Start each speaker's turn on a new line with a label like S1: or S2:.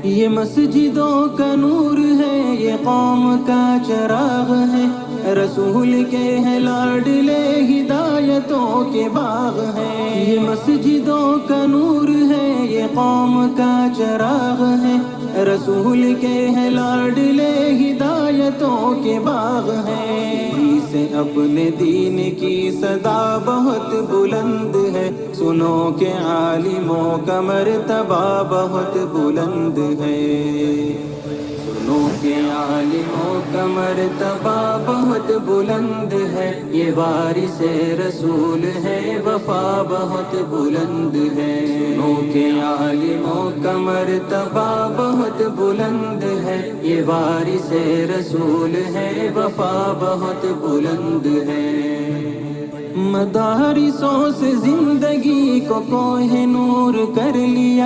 S1: ये मस्जिदों का नूर है, ये कौम का चिराग है, रसूल के हैं लाडले हिदायतों के बाग हैं। ये मस्जिदों का नूर है, ये कौम का चिराग है, रसूल के हैं लाडले हिदायतों के बाग हैं। से अपने दीन की सदा बहुत बुलंद है, सुनो के आलिमों का मर्तबा बहुत बुलंद है। सुनो के आलिमों का मर्तबा बहुत बुलंद है, ये वारिसे रसूल है, वफा बहुत बुलंद है। सुनो के आलिमों का मर्तबा बहुत बुलंद है, ये वारिसे रसूल है, वफा बहुत बुलंद है। मदारिसों से जिंदगी को कोहे नूर कर लिया,